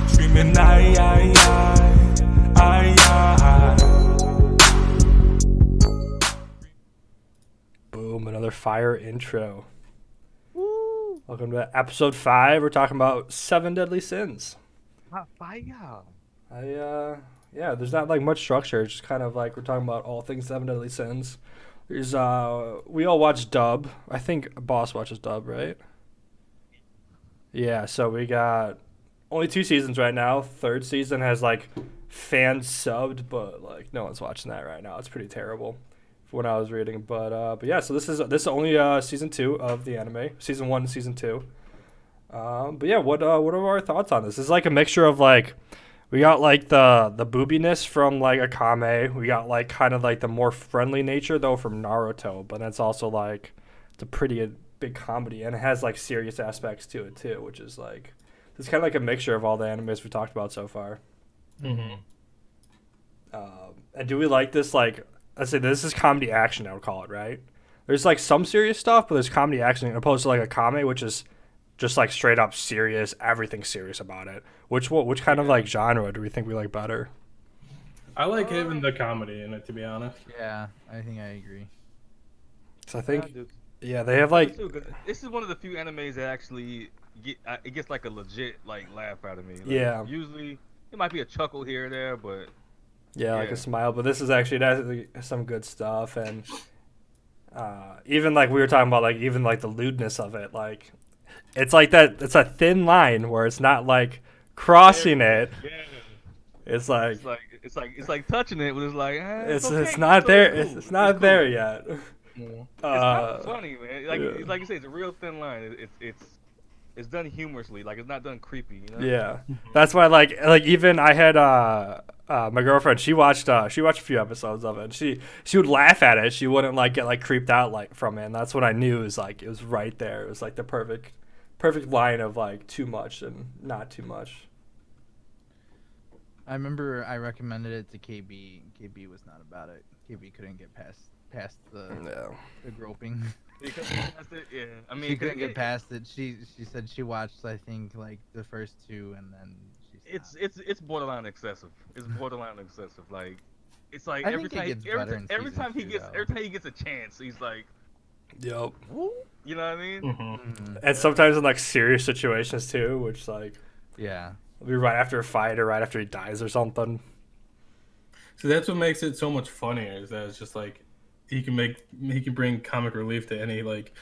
Screaming, I. Boom, another fire intro. Woo! Welcome to episode 5. We're talking about 7 deadly sins. Fire! Yeah, there's not like much structure. It's just kind of like we're talking about all things 7 deadly sins. There's we all watch dub. I think Boss watches dub, right? Yeah, so we got only 2 seasons right now. Third season has like fan subbed, but like no one's watching that right now. It's pretty terrible for when I was reading. But yeah, so this is only season 2 of the anime. Season 1 and season 2. But yeah, what are our thoughts on this? It's like a mixture of like we got like the boobiness from like Akame. We got like kind of like the more friendly nature though from Naruto, but that's also like it's a pretty big comedy and it has like serious aspects to it too, which is like it's kind of like a mixture of all the animes we talked about so far. Mm-hmm. And do we like this? Like, let's say this is comedy action, I would call it, right? There's like some serious stuff, but there's comedy action opposed to like Akame, which is just like straight up serious, everything serious about it. Which kind of like genre do we think we like better? I like having the comedy in it, to be honest. Yeah, I think I agree. So I think, yeah, they have like, This is one of the few animes that actually it gets like a legit like laugh out of me. Like, Yeah. Usually it might be a chuckle here or there, but yeah, like a smile. But this is actually it has some good stuff, and even like we were talking about, like even like the lewdness of it, like it's like that. It's a thin line where it's not like crossing it. yeah. It's like It's like touching it, but it's like it's okay, not there. cool. It's not cool. there yet. It's not funny, man. Like yeah. like you say, it's a real thin line. It's done humorously, like it's not done creepy. You know? Yeah, that's why like even I had my girlfriend. She watched a few episodes of it. And she would laugh at it. She wouldn't like get like creeped out like from it. And that's what I knew is like it was right there. It was like the perfect line of like too much and not too much. I remember I recommended it to KB. KB was not about it. KB couldn't get past the groping. Because that's it, yeah. I mean, She couldn't get past it. She said she watched I think like the first 2 and then she stopped. It's borderline excessive. It's borderline excessive. Like it's like I every think it time gets better in every season time he 2, gets though. every time he gets a chance, he's like, Yep. you know what I mean? Mm-hmm. And sometimes in like serious situations too, which like Yeah. will be right after a fight or right after he dies or something. So that's what makes it so much funnier. Is that it's just like he can bring comic relief to any like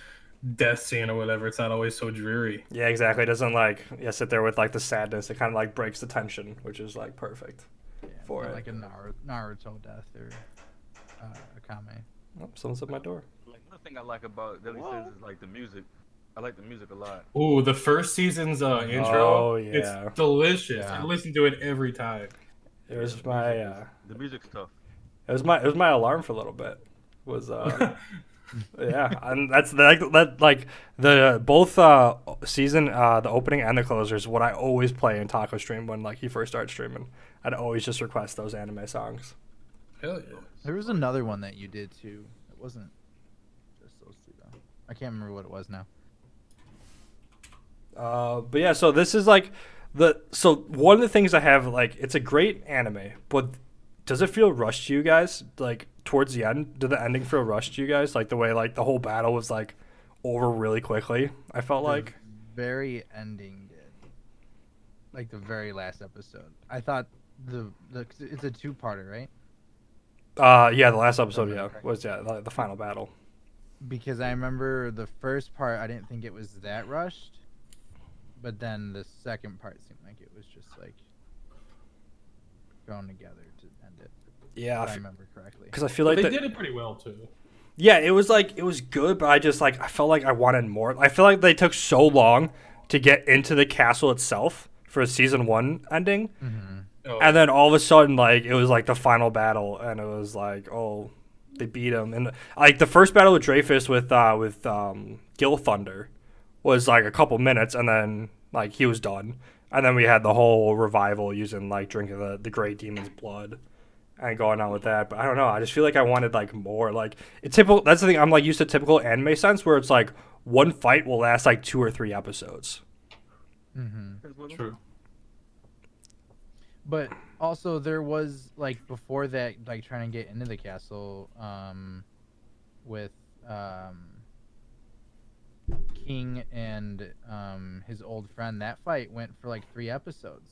death scene or whatever. It's not always so dreary. Yeah, exactly. It doesn't like sit there with like the sadness. It kind of like breaks the tension, which is like perfect. Yeah, For not it. like a Naruto death or Akame. Oh, someone's at my door. Like another thing I like about Deadly Sins is like the music. I like the music a lot. Ooh, the first season's intro. Oh, yeah. It's delicious. Yeah. I listen to it every time. It was my The music's tough. it was my alarm for a little bit. Was yeah, and that's like the both season the opening and the closers. What I always play in Taco stream when like he first started streaming, I'd always just request those anime songs. Hell yeah. There was another one that you did too. It wasn't just those 2 though. I can't remember what it was now. But yeah, so this is like one of the things I have like it's a great anime, but does it feel rushed to you guys? Like towards the end, did the ending feel rushed to you guys? Like the way like the whole battle was like over really quickly. I felt like Very ending did. Like the very last episode. I thought the it's a 2-parter, right? yeah, the last episode Okay. was the final battle. Because I remember the first part I didn't think it was that rushed. But then the second part seemed like it was just like thrown together to end it. Yeah, If I remember correctly. because I feel But like they did it pretty well too. yeah, it was good, but I just like I felt like I wanted more. I feel like they took so long to get into the castle itself for season 1 ending. Mm-hmm. Oh, And then all of a sudden, like, it was, like, the final battle, and it was, like, oh, they beat him. And, like, the first battle with Dreyfus with Gil Thunder was, like, a couple minutes, and then, like, he was done. And then we had the whole revival using, like, drinking the Great Demon's blood and going on with that. But I don't know. I just feel like I wanted, like, more. Like, that's the thing. I'm, like, used to typical anime sense where it's, like, one fight will last like 2 or 3 episodes. Mm-hmm. True. But also there was like before that, like trying to get into the castle, with King and his old friend. That fight went for like 3 episodes.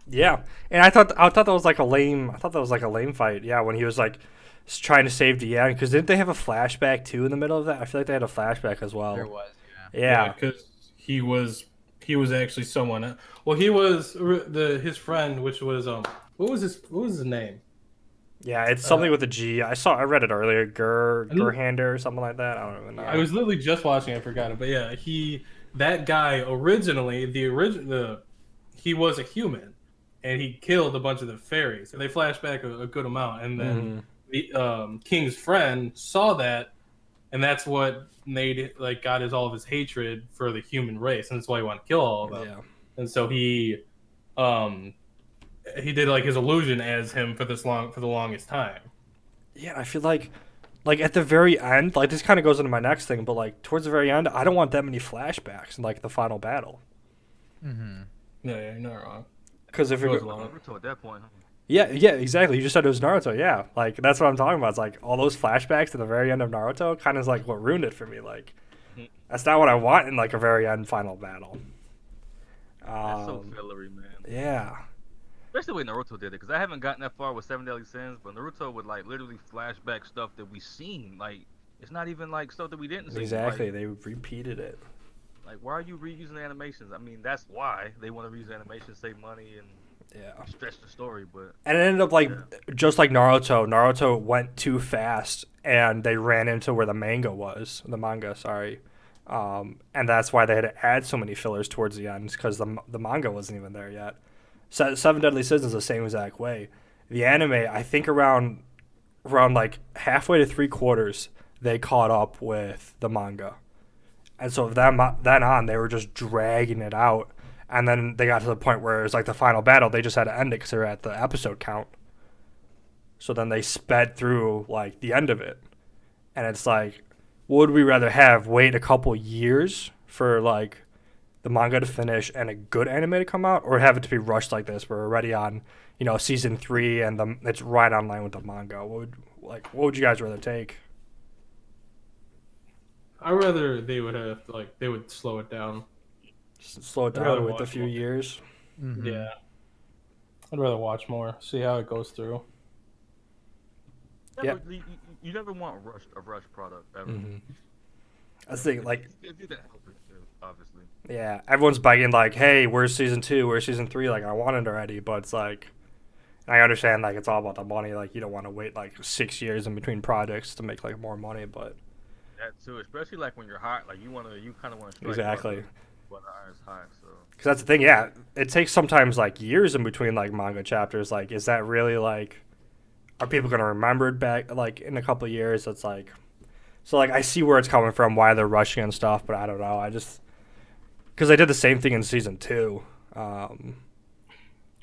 Yeah, and I thought that was like a lame. I thought that was like a lame fight. Yeah, when he was like trying to save Deanne, because didn't they have a flashback too in the middle of that? I feel like they had a flashback as well. There was, Yeah. Because he was actually someone. Well, he was his friend, which was what was his name? Yeah, it's something with a G. I read it earlier. Gurhander or something like that. I don't even know. I was literally just watching. I forgot it, but yeah, that guy originally he was a human, and he killed a bunch of the fairies. And they flash back a good amount, and then the King's friend saw that, and that's what made it like got all of his hatred for the human race, and that's why he wanted to kill all of them. Yeah. And so he did like his illusion as him for the longest time. Yeah, I feel like at the very end, like this kind of goes into my next thing, but like towards the very end, I don't want that many flashbacks in like the final battle. Mm-hmm. Yeah, you're not wrong. Because if It was it, long. Naruto at that point. Huh? yeah, exactly. You just said it was Naruto. Yeah, like that's what I'm talking about. It's like all those flashbacks to the very end of Naruto kind of is like what ruined it for me. Like that's not what I want in like a very end final battle. That's so fillery, man. Yeah. Especially the way Naruto did it, because I haven't gotten that far with Seven Deadly Sins, but Naruto would like literally flashback stuff that we seen. Like it's not even like stuff that we didn't see. Exactly. Like, They repeated it. like why are you reusing the animations? I mean, that's why they want to reuse animations, save money, and stretch the story. But and it ended up like just like Naruto. Naruto went too fast, and they ran into where the manga. Sorry. And that's why they had to add so many fillers towards the end, because the manga wasn't even there yet. Seven Deadly Sins is the same exact way. The anime, I think around like halfway to 3/4, they caught up with the manga, and so then on they were just dragging it out, and then they got to the point where it was like the final battle. They just had to end it because they were at the episode count. So then they sped through like the end of it, and it's like, would we rather wait a couple years for like the manga to finish and a good anime to come out, or have it to be rushed like this? We're already on, season 3, and it's right on line with the manga. What would you guys rather take? I'd rather they would slow it down. Just slow it down with a few years. Mm-hmm. Yeah. I'd rather watch more, see how it goes through. You never want a rushed product ever. Mm-hmm. I think like It didn't help it, obviously. yeah, everyone's begging like, hey, where's season 2? Where's season 3? Like I want it already, but it's like, I understand like it's all about the money. Like you don't want to wait like 6 years in between projects to make like more money, but That too, especially like when you're hot, like you kind of want to strike exactly. when the iron's hot. So Because that's the thing, yeah. It takes sometimes like years in between like manga chapters. Like, is that really like, are people gonna remember it back like in a couple of years? It's like, so like I see where it's coming from, why they're rushing and stuff, but I don't know. I just because they did the same thing in season 2,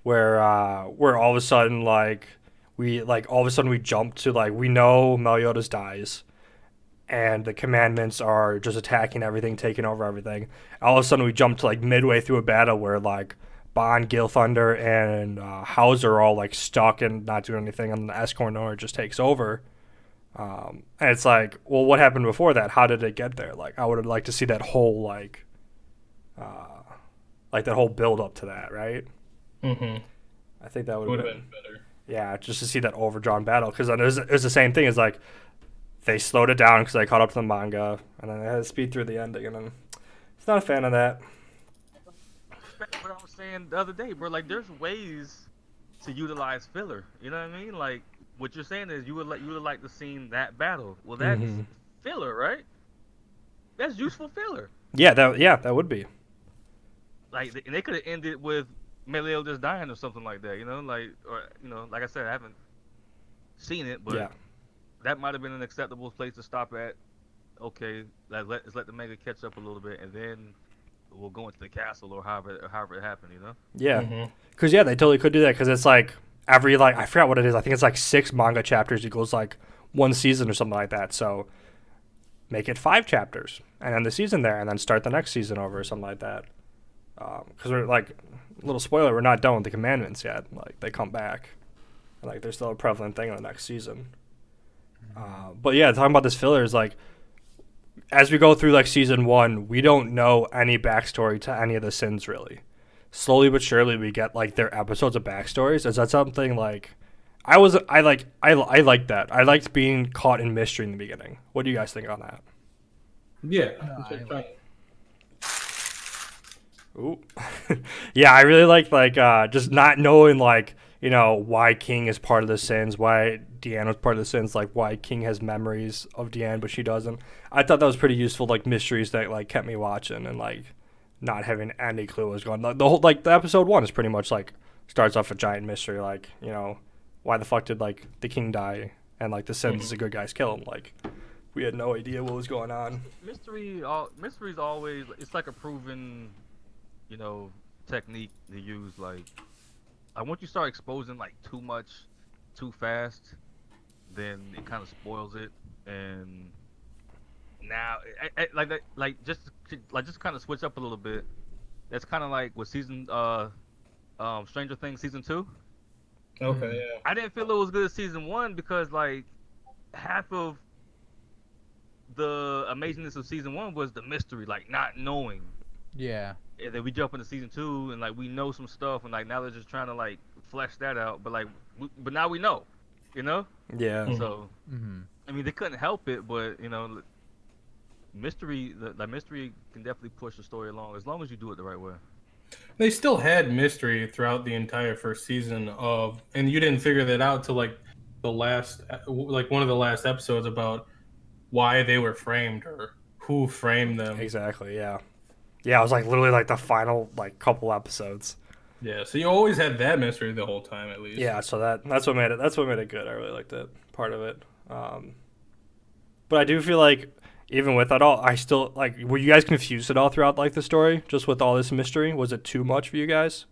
where all of a sudden we jump to like we know Meliodas dies. And the commandments are just attacking everything, taking over everything. All of a sudden, we jump to like midway through a battle where like Bond, Gilthunder, and Hauser are all like stuck and not doing anything, and the Escornor just takes over. And it's like, well, what happened before that? How did it get there? Like, I would have liked to see that whole like that whole build up to that, right? Mm-hmm. I think that would have been better. Yeah, just to see that overdrawn battle, because then it was the same thing as like. They slowed it down because they caught up to the manga, and then they had to speed through the ending, and then it's not a fan of that. what I was saying the other day, bro. Like, there's ways to utilize filler. You know what I mean? Like, what you're saying is you would like to see that battle. Well, that's filler, right? That's useful filler. Yeah, that would be. Like, and they could have ended with Meliodas dying or something like that. Like I said, I haven't seen it, but. Yeah. That might have been an acceptable place to stop at. Okay, let's let the manga catch up a little bit, and then we'll go into the castle or however it happened. Yeah, because they totally could do that. Because it's like every I forgot what it is. I think it's like 6 manga chapters equals like 1 season or something like that. So make it 5 chapters and end the season there, and then start the next season over or something like that. Because we're like, little spoiler, we're not done with the commandments yet. Like they come back, and like they're still a prevalent thing in the next season. But yeah, talking about this filler is like, as we go through like season 1, we don't know any backstory to any of the sins really. Slowly but surely, we get like their episodes of backstories. Is that something like? I like that. I liked being caught in mystery in the beginning. What do you guys think on that? Yeah. Ooh. Yeah, I really like just not knowing like, you know, why King is part of the sins, why Deanne was part of the sins, like why King has memories of Deanne but she doesn't. I thought that was pretty useful, like mysteries that like kept me watching and like not having any clue what was going on. The whole like the episode 1 is pretty much like starts off a giant mystery, like, you know, why the fuck did like the king die and like the sins the good guys kill him? Like we had no idea what was going on. Mystery's always, it's like a proven, you know, technique to use. Like once you start exposing like too much too fast, then it kind of spoils it. And now just kind of switch up a little bit. That's kind of like with season Stranger Things season 2. Okay, yeah. I didn't feel it was good as season 1 because like half of the amazingness of season 1 was the mystery, like not knowing. Yeah. And then we jump into season 2 and like we know some stuff, and like now they're just trying to like flesh that out. But like, but now we know, you know. Yeah. So I mean, they couldn't help it, but you know, mystery, the mystery can definitely push the story along as long as you do it the right way. They still had mystery throughout the entire first season and you didn't figure that out till like the last, like one of the last episodes about why they were framed or who framed them. Exactly. Yeah. Yeah. It was like literally like the final like couple episodes. Yeah. So you always had that mystery the whole time, at least. Yeah. So that's what made it good. I really liked that part of it. But I do feel like even with that all, I still like. Were you guys confused at all throughout like the story, just with all this mystery? Was it too much for you guys?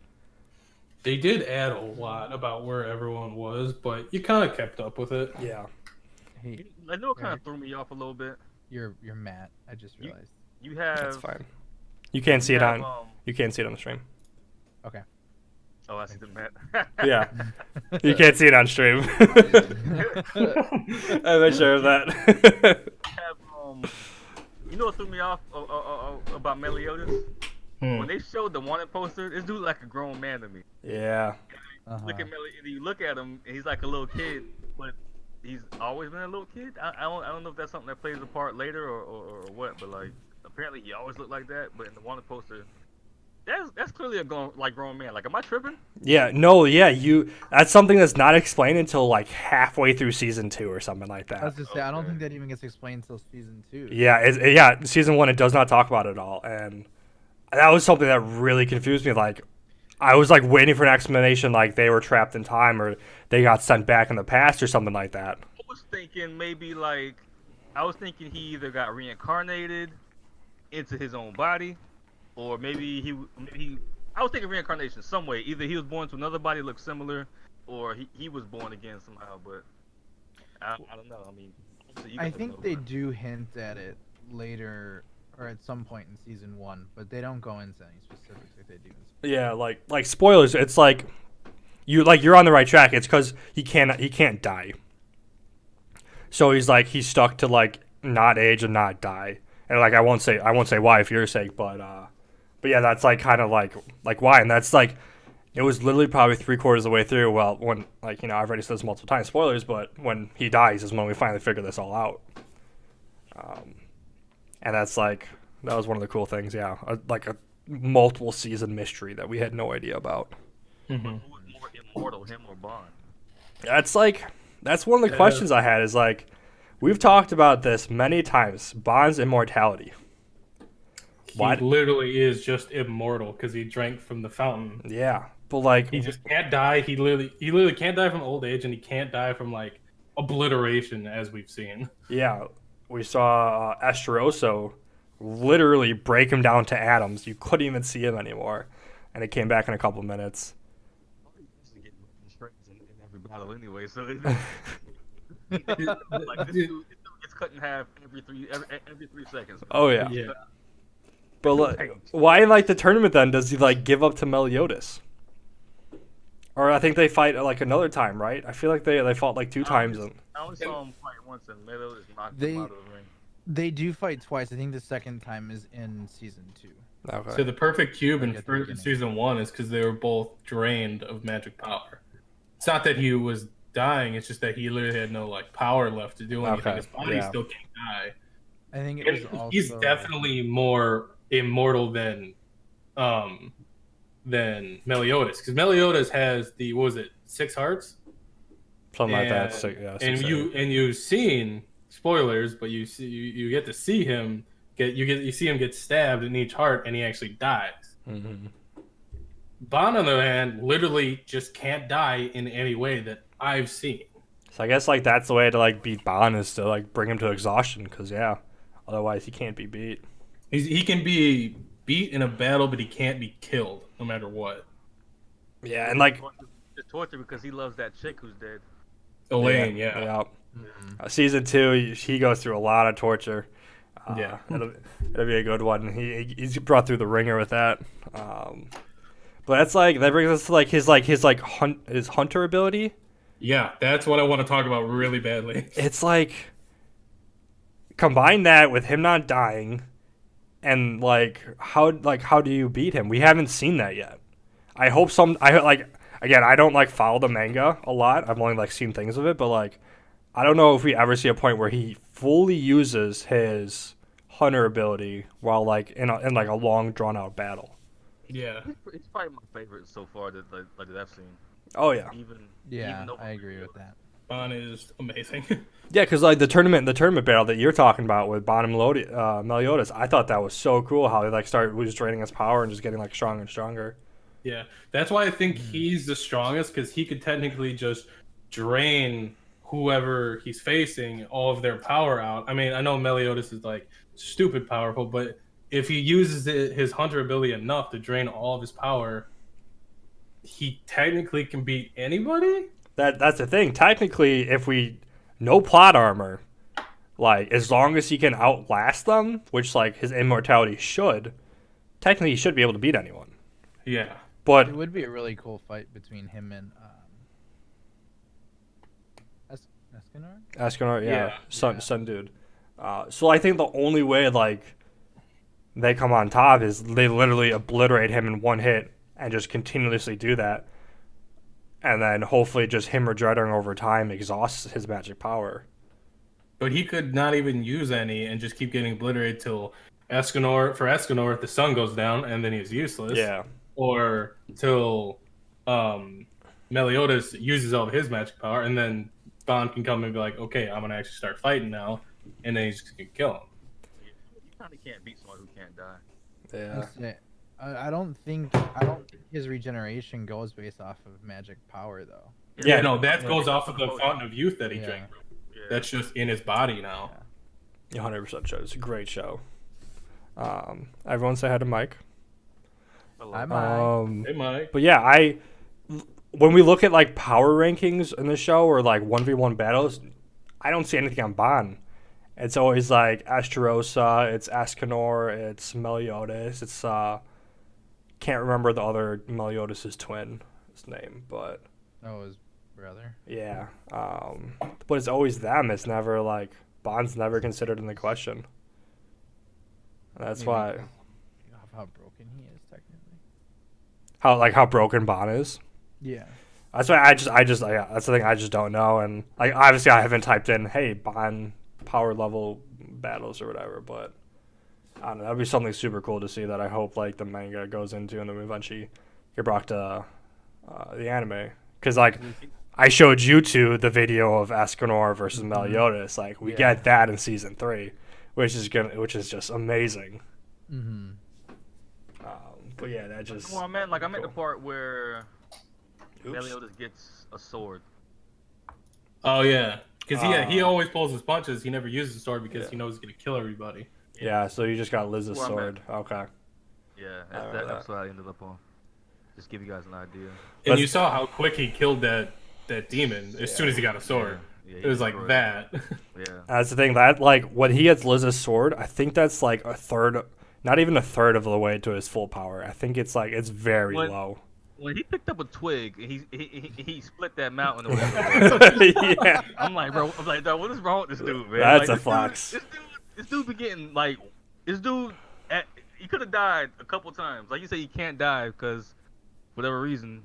They did add a lot about where everyone was, but you kind of kept up with it. Yeah. Hey, I know it kind of threw me off a little bit. you're Matt. I just realized. You have. That's fine. You can't see it on. um, You can't see it on the stream. Okay. Oh, I see the Matt. Yeah. You can't see it on stream. I'm not sure of that. You know what threw me off about Meliodas? When they showed the wanted poster, this dude like a grown man to me. Yeah. Look at you look at him, and he's like a little kid, but he's always been a little kid. I don't know if that's something that plays a part later or what, but like apparently he always looked like that. But in the wanted poster, that's clearly a grown man. Like, am I tripping? Yeah. No. Yeah. That's something that's not explained until like halfway through season 2 or something like that. I was just say I don't think that even gets explained until season 2. Yeah. Season 1 it does not talk about it at all, and that was something that really confused me. Like, I was like waiting for an explanation, like they were trapped in time or they got sent back in the past or something like that. I was thinking he either got reincarnated into his own body, or maybe I was thinking reincarnation some way. Either he was born to another body that looked similar, or he was born again somehow. But I don't know. I mean, I think they do hint at it later or at some point in season 1, but they don't go into any specifics like they do in season 2. Yeah, like spoilers. It's like you're on the right track. It's because he can't die. So he's stuck to like not age and not die. And like I won't say why for your sake, but yeah, that's like kind of like why, and that's like it was literally probably 3/4 of the way through. Well, when like, you know, I've already said this multiple times, spoilers, but when he dies is when we finally figure this all out. And that was one of the cool things, yeah, like a multiple season mystery that we had no idea about. Who was more immortal, him or Bond? That's one of the questions I had is like, we've talked about this many times, Bond's immortality. He literally is just immortal because he drank from the fountain. Yeah, but like he just can't die. He literally can't die from old age, and he can't die from like obliteration, as we've seen. Yeah, we saw Esteroso literally break him down to atoms. You couldn't even see him anymore, and it came back in a couple minutes. He used to get in every battle anyway, so like this dude gets cut in half every 3 seconds. Oh yeah. Yeah. But why in like the tournament then does he like give up to Meliodas? Or I think they fight like another time, right? I feel like they fought like 2 times. I only saw him fight once, and Meliodas knocked They- him out of the ring. They do fight twice. I think the second time is in season 2. Okay. So the perfect cube in Like at the beginning. season 1 is because they were both drained of magic power. It's not that he was dying; it's just that he literally had no like power left to do anything. Okay, His body yeah. still can't die. I think it was And also. he's definitely more immortal than Meliodas, because Meliodas has the, what was it, 6 hearts? Something like that. And- So, yeah, And you've seen, spoilers, but you get to see him you see him get stabbed in each heart, and he actually dies. Mm-hmm. Bond, on the other hand, literally just can't die in any way that I've seen. So I guess like that's the way to like beat Bond is to like bring him to exhaustion, because yeah, otherwise he can't be beat. He can be beat in a battle, but he can't be killed no matter what. Yeah, and like It's torture because he loves that chick who's dead. Elaine, yeah. Mhm. Season 2, he goes through a lot of torture. Yeah. It'll be a good one. He's brought through the ringer with that. But that's like that brings us to his hunter ability. Yeah, that's what I want to talk about really badly. It's like combine that with him not dying, and how do you beat him? We haven't seen that yet. I hope again, I don't like follow the manga a lot. I've only like seen things of it, but like I don't know if we ever see a point where he fully uses his hunter ability while like in like a long drawn out battle. Yeah. It's probably my favorite so far that I've seen. Oh yeah. Yeah, though- I agree with that. Bond is amazing. Yeah, because like the tournament battle that you're talking about with Bond and Meliodas, I thought that was so cool how he like started just draining his power and just getting like stronger and stronger. Yeah, that's why I think he's the strongest, because he could technically just drain whoever he's facing all of their power out. I mean, I know Meliodas is like stupid powerful, but if he uses his hunter ability enough to drain all of his power, he technically can beat anybody. That's the thing. Technically, if we no plot armor, like as long as he can outlast them, which like his immortality should, technically he should be able to beat anyone. Yeah. But It would be a really cool fight between him and Escanor. Escanor, Yeah. Sun dude. So I think the only way like they come on top is they literally obliterate him in one hit and just continuously do that, and then hopefully just him regenerating over time exhausts his magic power. But he could not even use any and just keep getting obliterated till Escanor, the sun goes down and then he's useless. Yeah. Or till Meliodas uses all of his magic power, and then Bond can come and be like, okay, I'm gonna actually start fighting now, and then he's just gonna kill him. You kind of can't beat someone who can't die. Yeah. I don't think his regeneration goes based off of magic power though. Yeah, no, that goes off of the fountain of youth that he Yeah. drank. Yeah. That's just in his body now. Yeah. 100% show. It's a great show. Everyone say hi to Mike. I might. Hey, Mike. But yeah, when we look at like power rankings in the show or like 1v1 battles, I don't see anything on Bond. It's always like Astarosa, it's Escanor, it's Meliodas, it's can't remember the other Meliodas' twin, his name, but Oh, his brother. yeah. But it's always them. It's never like Bond's never considered in the question. That's Maybe why because of how broken he is technically. how broken Bond is. Yeah. That's why that's the thing I just don't know, and like obviously I haven't typed in hey Bond power level battles or whatever, but I don't know, that'd be something super cool to see that I hope like the manga goes into and then we eventually get brought to the anime, because like I showed you two the video of Escanor versus Meliodas, like we get that in season 3, which is just amazing. Mm-hmm. But yeah, that just Well, I'm at the part where Oops. Meliodas gets a sword. Oh, yeah. Because he always pulls his punches. He never uses the sword because he knows he's going to kill everybody. Yeah, so you just got Liz's Well, I'm sword. Okay. Yeah, I remember that's what I ended up on. Just give you guys an idea. And you saw how quick he killed that demon as soon as he got a sword. Yeah, he It was like destroyed that. Yeah. That's the thing. That like when he gets Liz's sword, I think that's like a third, not even a third of the way to his full power. I think it's like it's very When low. when he picked up a twig and he split that mountain or whatever. Yeah, I'm like, bro, what is wrong with this dude, man? that's like, a flex. This dude be getting like, this dude, he could have died a couple times. Like you say, he can't die because, whatever reason,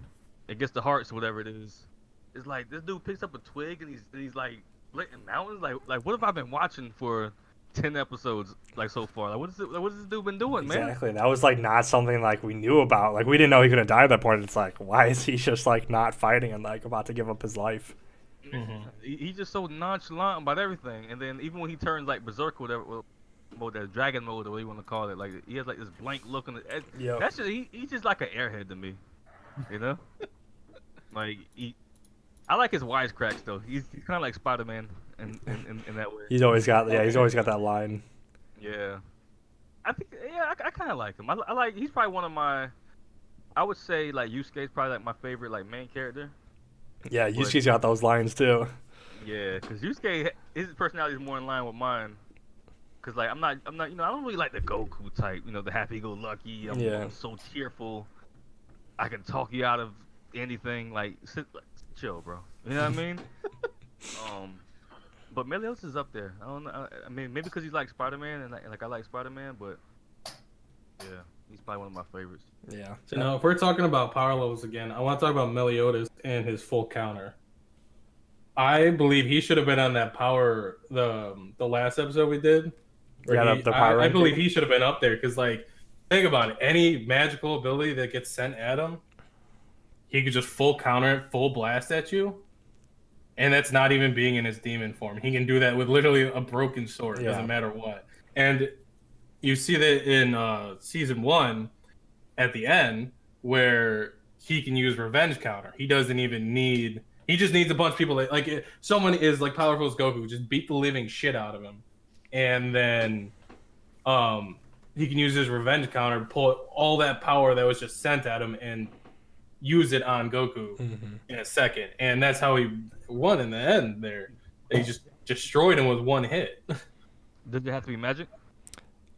it gets the hearts or whatever it is. It's like this dude picks up a twig and he's like splitting mountains. Like what have I been watching for 10 episodes like so far? Like what has this dude been doing, man? Exactly. That was like not something like we knew about. Like we didn't know he could have died at that point. It's like why is he just like not fighting and like about to give up his life? He's just so nonchalant about everything. And then even when he turns like berserk or whatever, well, that dragon mode or what you want to call it, like he has like this blank look on the. Yep. That's just he's just like an airhead to me, you know. Like I like his wisecracks though. He's kind of like Spider-Man in that way. He's always got that line. Yeah, I think I kind of like him. I like he's probably one of my. I would say like Yusuke's probably like my favorite like main character. Yeah, Yusuke's got those lines too. Yeah, because Yusuke, his personality is more in line with mine. Cause like I'm not, I don't really like the Goku type, the happy-go-lucky. I'm so cheerful. I can talk you out of anything. Like, chill, bro. You know what I mean? But Meliodas is up there. I don't know. I mean, maybe because he's like Spider-Man and like I like Spider-Man, but yeah, he's probably one of my favorites. Yeah. So now, if we're talking about power levels again, I want to talk about Meliodas and his full counter. I believe he should have been on that power the last episode we did. Yeah, the power I believe he should have been up there because, like, think about it. Any magical ability that gets sent at him, he could just full counter it, full blast at you, and that's not even being in his demon form. He can do that with literally a broken sword. Yeah. Doesn't matter what. And you see that in season 1 at the end where he can use revenge counter. He doesn't even need. He just needs a bunch of people like someone is like powerful as Goku, just beat the living shit out of him. And then he can use his revenge counter, pull all that power that was just sent at him, and use it on Goku in a second. And that's how he won in the end there. They just destroyed him with one hit. Does it have to be magic?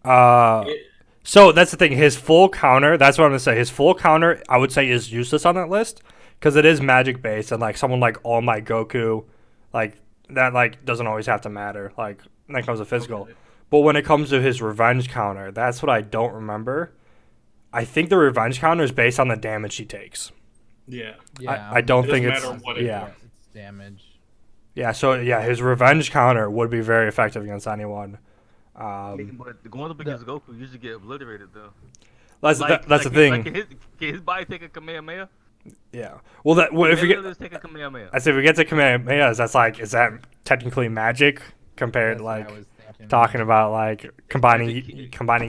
So that's the thing. His full counter, that's what I'm going to say. His full counter, I would say, is useless on that list because it is magic based. And like someone like All Might Goku, like that like doesn't always have to matter. Like when it comes to physical. Okay. But when it comes to his revenge counter, that's what I don't remember. I think the revenge counter is based on the damage he takes. Yeah. I don't think it's it's damage. Yeah, so yeah, his revenge counter would be very effective against anyone. But going up against Goku, you usually get obliterated though. That's the thing. Can his body take a Kamehameha? Yeah. Well, if we get, take a Kamehameha. I say if we get to Kamehamehas, that's like, is that technically magic compared to like talking about like combining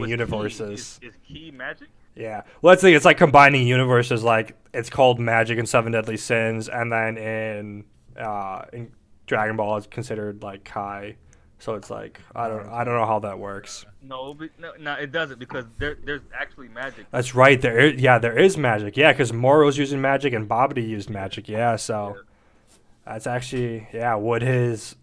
universes? Is key magic? Yeah. Well, let's think it's like combining universes. Like it's called magic in Seven Deadly Sins, and then in Dragon Ball it's considered like Kai. So it's like I don't know how that works. No, it doesn't because there's actually magic. That's right. There is magic. Yeah, because Moro's using magic and Babidi used magic. Yeah, so that's actually Will his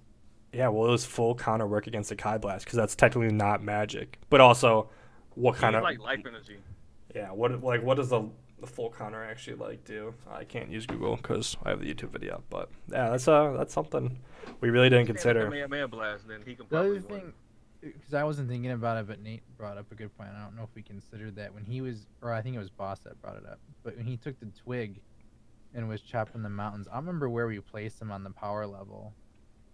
full counter work against the Kai Blast? Because that's technically not magic, but also what kind of like life energy. Yeah, what does the full counter actually like do? I can't use Google because I have the YouTube video, but yeah, that's something we really didn't consider. Blast, then he can the other thing, because I wasn't thinking about it, but Nate brought up a good point. I don't know if we considered that when he was, or I think it was Boss that brought it up, but when he took the twig and was chopping the mountains, I don't remember where we placed him on the power level,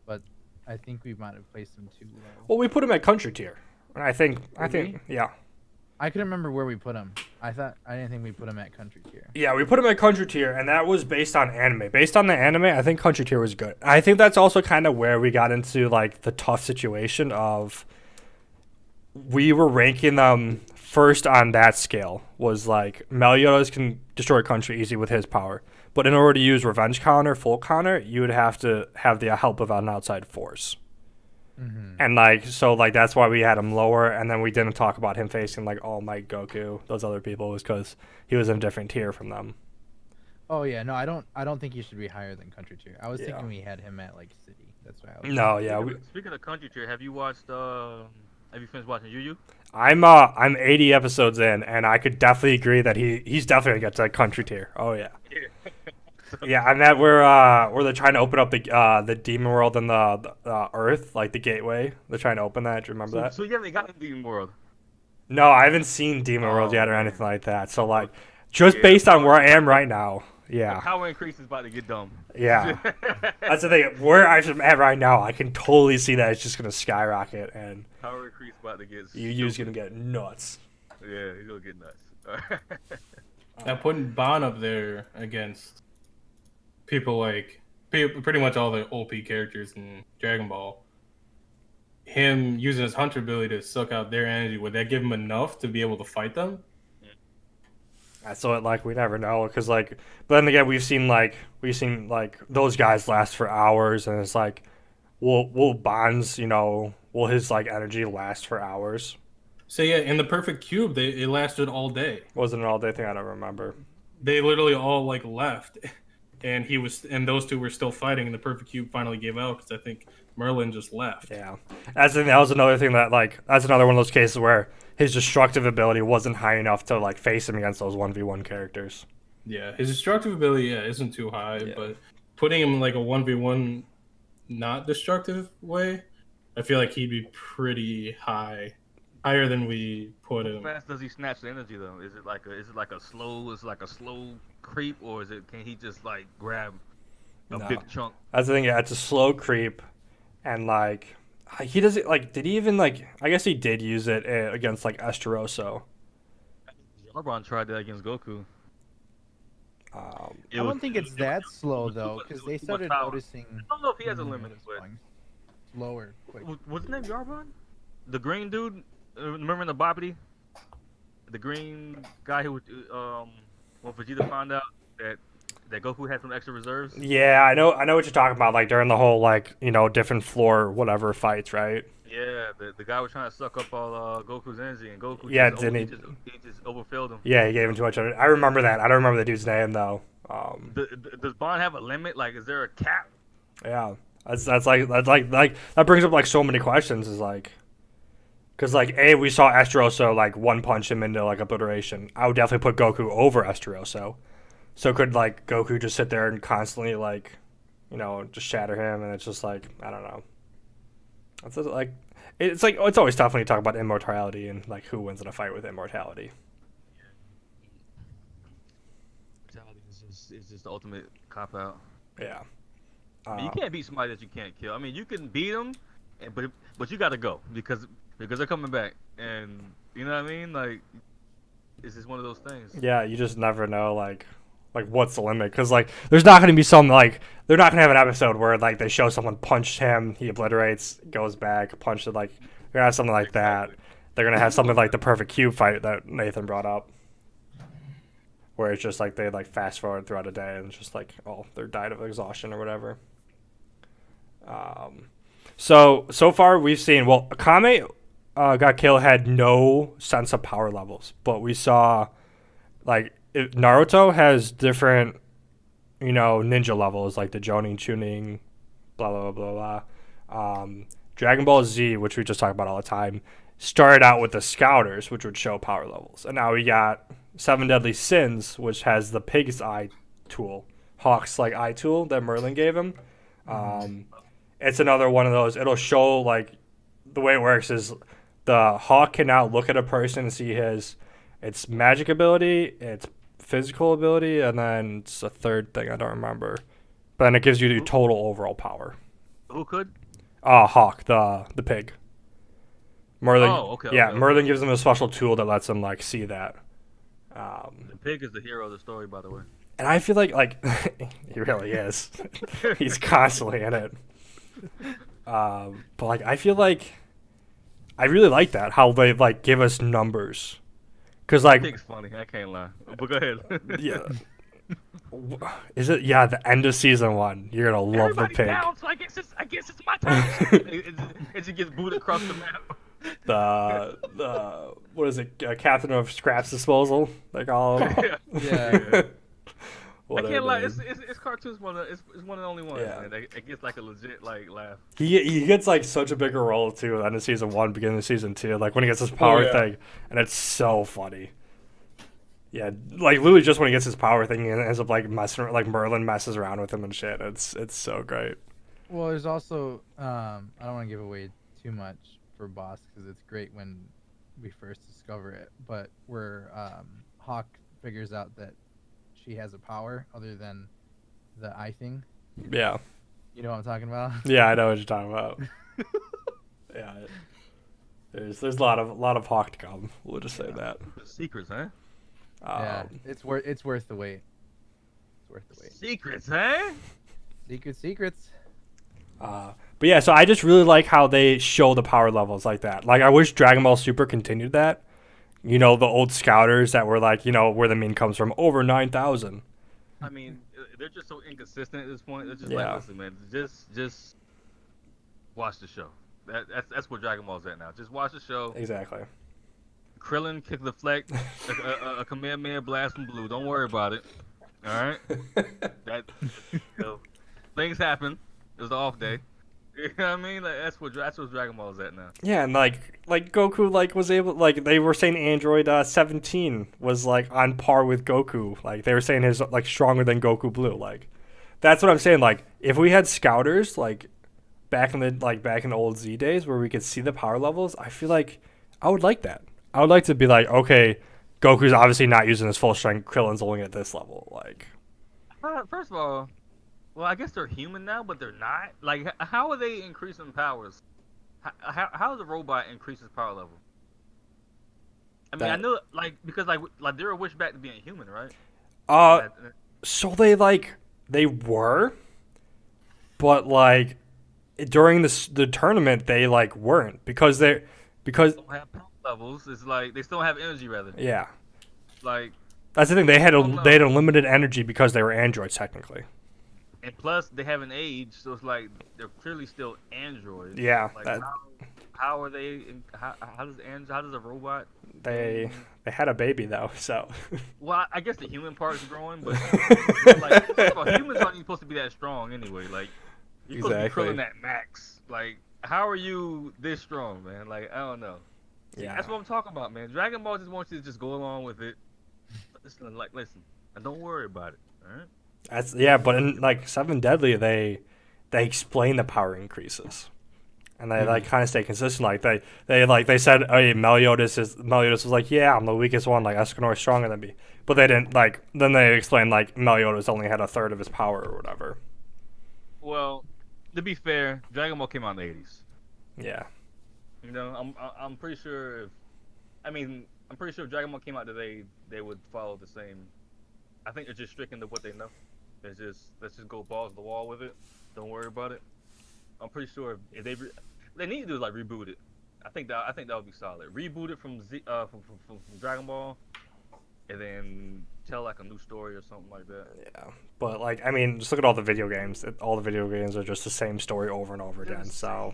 but I think we might have placed him too low. Well, we put him at country tier. I think yeah. I couldn't remember where we put him. I didn't think we put him at country tier. Yeah, we put him at country tier, and that was based on anime. Based on the anime, I think country tier was good. I think that's also kind of where we got into like the tough situation of we were ranking them first on that scale. Was like Meliodas can destroy country easy with his power, but in order to use revenge counter, full counter, you would have to have the help of an outside force. Mm-hmm. And that's why we had him lower, and then we didn't talk about him facing like All Might Goku, those other people, was because he was in a different tier from them. Oh yeah, no, I don't think he should be higher than country tier. I was thinking we had him at like city. That's why. I was No, yeah. Speaking of country tier, have you watched? Have you finished watching Yu Yu? I'm 80 episodes in, and I could definitely agree that he's definitely gonna get to that country tier. Oh yeah. Yeah. Yeah, and that where they're trying to open up the demon world and the Earth, like the gateway. They're trying to open that. Do you remember that? So you haven't got the Demon World. No, I haven't seen Demon World yet or man. anything like that. So like, just Yeah, based on where I am right now, The yeah, power increase is about to get dumb. yeah. That's the thing. Where I'm at right now, I can totally see that it's just gonna skyrocket, and Power increase about to get. Yu's gonna get nuts. Yeah, he's gonna get nuts. Now putting Bond up there against people like pretty much all the OP characters in Dragon Ball, him using his hunter ability to suck out their energy, would that give him enough to be able to fight them? That's what like we never know, because like, but then again we've seen like those guys last for hours, and it's like, will Bond's will his like energy last for hours? So yeah, in the perfect cube, it lasted all day. Wasn't an all day thing? I don't remember. They literally all like left, and those two were still fighting, and the perfect cube finally gave out because I think Merlin just left. Yeah, that was another thing that's another one of those cases where his destructive ability wasn't high enough to like face him against those 1v1 characters. Yeah, his destructive ability isn't too high, Yeah. but putting him in like a 1v1 not destructive way, I feel like he'd be pretty high. Higher than we put How him. fast does he snatch the energy though? Is it like a slow creep, or can he just like grab a No. big chunk? That's the thing. Yeah, it's a slow creep, and like he doesn't like. Did he even like? I guess he did use it against like Esteroso. Zarbon tried that against Goku. I don't think it's that slow though, because they started noticing. I don't know if he has a limit, but Slower, quick. what's his name? Zarbon? The green dude. Remember in the Boppity? The green guy who when Vegeta found out that Goku had some extra reserves. Yeah, I know what you're talking about. Like during the whole like different floor whatever fights, right? Yeah, the guy was trying to suck up all Goku's energy, and Goku he just overfilled him. Yeah, he gave him too much of it. I remember that. I don't remember the dude's name though. Does Bond have a limit? Like, is there a cap? Yeah, that's that brings up like so many questions. Is like, because like we saw Esteroso like one punch him into like obliteration. I would definitely put Goku over Esteroso. So could like Goku just sit there and constantly like, just shatter him, and it's just like I don't know. It's like it's always tough when you talk about immortality and like who wins in a fight with immortality. Immortality is just the ultimate cop out. Yeah. I mean, you can't beat somebody that you can't kill. I mean, you can beat them, but you got to go because they're coming back, and you know what I mean. Like, it's just one of those things. Yeah, you just never know like what's the limit, because like there's not going to be some like they're not going to have an episode where like they show someone punched him, he obliterates, goes back, punched it. Like they're going to have something like that. They're going to have something like the perfect cube fight that Nathan brought up, where it's just like they like fast forward throughout a day and it's just like they're died of exhaustion or whatever. So far we've seen Akame got killed, had no sense of power levels, but we saw like Naruto has different ninja levels, like the Jonin tuning, blah blah blah blah. Dragon Ball Z, which we just talk about all the time, started out with the Scouters, which would show power levels, and now we got Seven Deadly Sins, which has the pig's eye tool, Hawk's like eye tool that Merlin gave him. It's another one of those. It'll show like the way it works is the Hawk can now look at a person and see its magic ability, its physical ability, and then it's a third thing I don't remember. But then it gives you the total overall power. Who could? Hawk, the pig. Merlin. Oh, okay. Yeah, okay, Merlin okay. gives him a special tool that lets him like see that. The pig is the hero of the story, by the way. And I feel like he really is. He's constantly in it. But like I feel like I really like that how they like give us numbers, because like Pig's funny. I can't lie. But go ahead. yeah. Is it the end of season 1? You're gonna love Everybody's the pig. down, so I guess it's my time. it just gets booted across the map. The what is it? Captain of Scraps Disposal. They call him. Yeah. I What can't lie. dude. It's cartoons it's one of the only ones. Yeah. Man. It gets like a legit like laugh. He gets like such a bigger role too in season 1, beginning of season 2, like when he gets his power yeah. thing, and it's so funny. Yeah, like literally just when he gets his power thing, and ends up like messing, like Merlin messes around with him and shit. It's so great. Well, there's also I don't want to give away too much for Boss because it's great when we first discover it, but where Hawk figures out that she has a power other than the eye thing. Yeah, You know what I'm talking about? yeah, I know what you're talking about. Yeah, there's a lot of Hawk to come. We'll just say that. The secrets, huh? Yeah, it's worth the wait. It's worth the wait. Secrets, huh? Secrets. But yeah, so I just really like how they show the power levels like that. Like I wish Dragon Ball Super continued that. You know, the old scouters that were like, you know, where the meme comes from, over 9,000. I mean, they're just so inconsistent at this point. They're just Yeah. like, listen, man, just watch the show. That's where Dragon Ball's at now. Just watch the show. Exactly. Krillin kick the fleck, a Kamehameha blast from blue. Don't worry about it. All right. That you know, things happen. It was the off day. You know what I mean? Like that's where Dragon Ball is at now. Yeah, and like Goku like was able, like they were saying Android 17 was like on par with Goku. Like they were saying his like stronger than Goku Blue. Like that's what I'm saying. Like if we had scouters like back in the old Z days where we could see the power levels, I feel like I would like that. I would like to be like, okay, Goku's obviously not using his full strength. Krillin's only at this level. Like, First of all, well, I guess they're human now, but they're not. Like, how are they increasing powers? How does a robot increase his power level? I mean, I know, like, because like they're a wish back to being human, right? So they were, but like during the tournament they like weren't because They don't have power levels. It's like they still don't have energy, rather. yeah. Like, That's the thing. They had Oh, no. a limited energy because they were androids technically. and plus they haven't aged, so it's like they're clearly still androids. Yeah, Like, that- how are they? How does a robot? They had a baby though, so Well, I guess the human part is growing, but like, first of all, humans aren't even supposed to be that strong anyway. Like, you're supposed Exactly. to be Krillin at max. Like, how are you this strong, man? Like, I don't know. yeah. That's what I'm talking about, man. Dragon Ball just wants you to just go along with it. Listen, and don't worry about it. All right. That's yeah, but in like Seven Deadly, they explain the power increases, and they like kind of stay consistent. Like they said, hey, Meliodas was like, yeah, I'm the weakest one. Like Escanor's stronger than me, but they didn't like. Then they explained like Meliodas only had a third of his power or whatever. Well, to be fair, Dragon Ball came out in the '80s. Yeah, You know, I'm pretty sure I'm pretty sure if Dragon Ball came out today, they would follow the same. I think they're just sticking to what they know. Let's just go balls to the wall with it. Don't worry about it. I'm pretty sure if they need to do is like reboot it. I think that would be solid. Reboot it from from Dragon Ball, and then tell like a new story or something like that. yeah. But like, I mean, just look at all the video games. All the video games are just the same story over and over again. So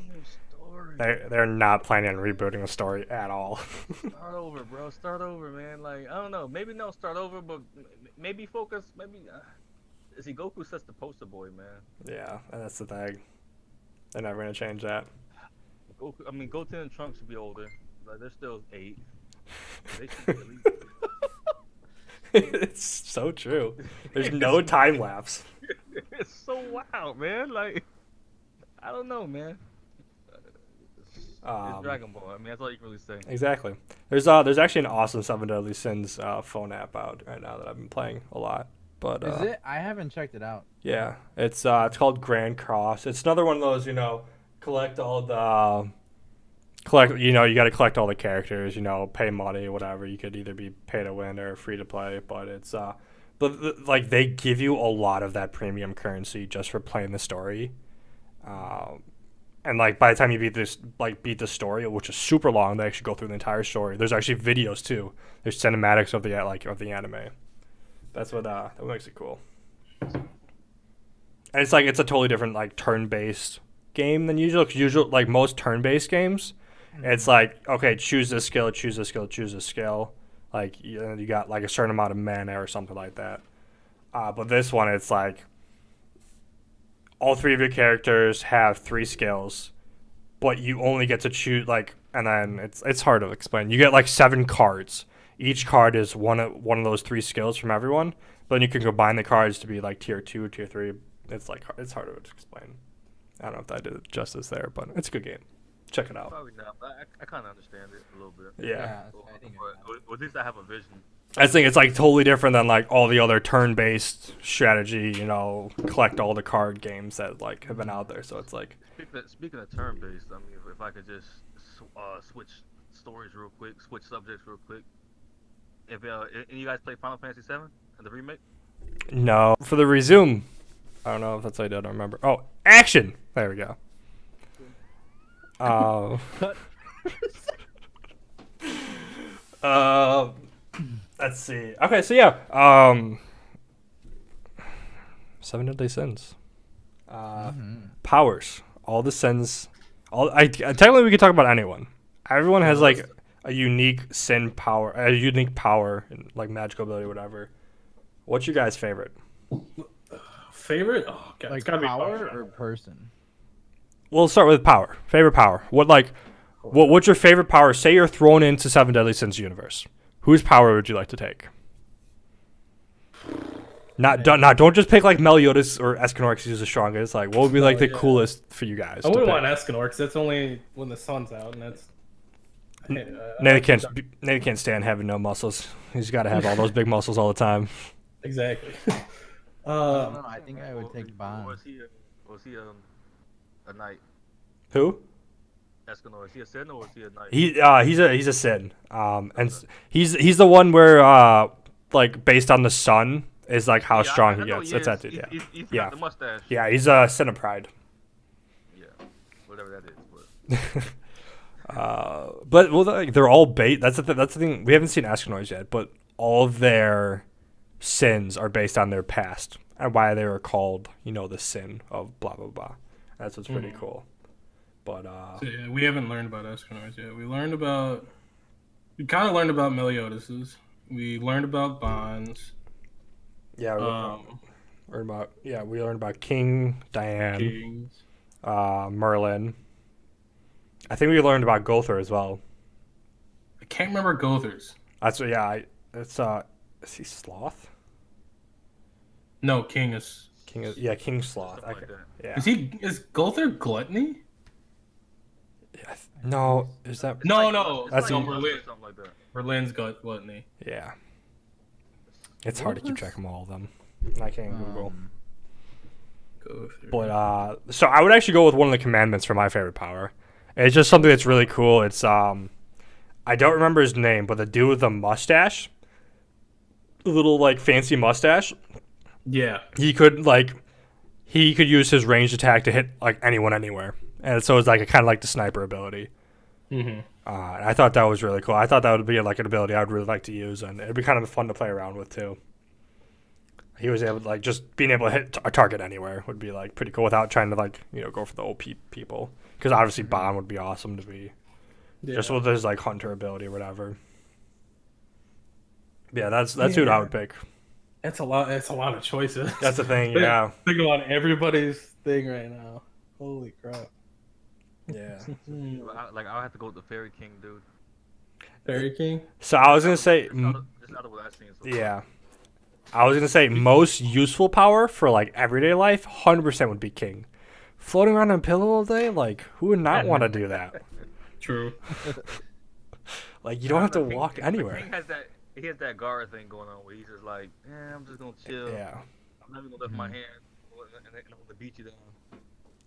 they're not planning on rebooting the story at all. Start over, bro. Start over, man. Like, I don't know. Maybe no start over, but maybe focus. Maybe see, Goku sets the poster boy, man. Yeah, and that's the thing. They're never gonna change that. Goten and Trunks should be older. Like, they're still 8. They should be at least. It's so true. There's no time lapse. It's so wild, man. Like, I don't know, man. It's Dragon Ball. I mean, that's all you can really say. Exactly. There's actually an awesome Seven Deadly Sins phone app out right now that I've been playing a lot. But Is it? I haven't checked it out. yeah, it's called Grand Cross. It's another one of those, you know, you got to collect all the characters, you know, pay money, whatever. You could either be pay to win or free to play, but it's like they give you a lot of that premium currency just for playing the story. And like by the time you beat the story, which is super long, they actually go through the entire story. There's actually videos too. There's cinematics of the anime. That's what that makes it cool. And it's a totally different like turn-based game than usual. Like most turn-based games, it's like, okay, choose this skill, choose this skill, choose this skill. Like you got like a certain amount of mana or something like that. But this one, it's like all three of your characters have 3 skills, but you only get to choose like, and then it's hard to explain. You get like 7 cards. Each card is one of those 3 skills from everyone. But then you can combine the cards to be like tier 2, tier 3. It's hard to explain. I don't know if I did it justice there, but it's a good game. Check it out. Probably not, but I kind of understand it a little bit. Yeah. I think But at least I have a vision. I think it's like totally different than like all the other turn-based strategy, collect all the card games that like have been out there. So it's like, Speaking of turn-based, I mean, if I could just switch stories real quick, switch subjects real quick. If you guys play Final Fantasy VII and the remake? no. For the resume, I don't know if that's what I did. I don't remember. Oh, action! There we go. Let's see. Okay, so yeah. 7 Deadly Sins. Powers. All the sins. Technically, we could talk about anyone. Everyone has like a unique sin power, a unique power, and like magical ability, whatever. What's your guys' favorite? Favorite? Oh god, like it's gotta power be or person. We'll start with power. Favorite power. What's your favorite power? Say you're thrown into 7 Deadly Sins universe. Whose power would you like to take? Don't just pick like Meliodas or Escanor because he's the strongest. Like, what would be like the coolest for you guys? I wouldn't want Escanor because that's only when the sun's out, and that's. Nathan can't stand having no muscles. He's got to have all those big muscles all the time. Exactly. I don't know. I think I would take Bond. Was he a knight? Who? Escanor, is he a Sin or is he a knight? He's a Sin. And he's the one where like based on the sun is like how strong he gets. That's that dude. Yeah. He's got the mustache. Yeah, he's a Sin of Pride. Yeah, whatever that is. But they're all bait. That's the thing. We haven't seen Escanor's yet, but all of their sins are based on their past and why they were called, the sin of blah blah blah. That's what's pretty cool. But so, yeah, we haven't learned about Escanor's yet. We kind of learned about Meliodas's. We learned about Bond's. Yeah, we learned about King, Diane, Merlin. I think we learned about Gother as well. I can't remember Gother's. That's is he Sloth? No, King is King Sloth. Like that. Yeah. Is Gother Gluttony? Yeah, no, is that No. That's Merlin. Something like that. Merlin's Gluttony. Yeah. It's hard to keep track of all of them. I can't Google. But so I would actually go with one of the commandments for my favorite power. It's just something that's really cool. It's I don't remember his name, but the dude with the mustache, little like fancy mustache. Yeah. He could use his ranged attack to hit like anyone anywhere, and so it's like kind of like the sniper ability. Mm-hmm. I thought that was really cool. I thought that would be like an ability I would really like to use, and it'd be kind of fun to play around with too. He was able to like just being able to hit a target anywhere would be like pretty cool without trying to like go for the OP people. Because obviously Bond would be awesome to be just with his like hunter ability or whatever. Yeah, that's who I would pick. That's a lot of choices. That's the thing. Yeah. Think about everybody's thing right now. Holy crap. Yeah. I'll have to go with the Fairy King, dude. Fairy King? So I was gonna say, It's not what I've seen so far. yeah. I was gonna say most useful power for like everyday life, 100% would be King. Floating around on a pillow all day, like who would not want to do that? True. Like you don't have to walk anywhere. King he has that guard thing going on where he's just like, I'm just gonna chill. Yeah. I'm never gonna lift my hand and I'm gonna beat you down.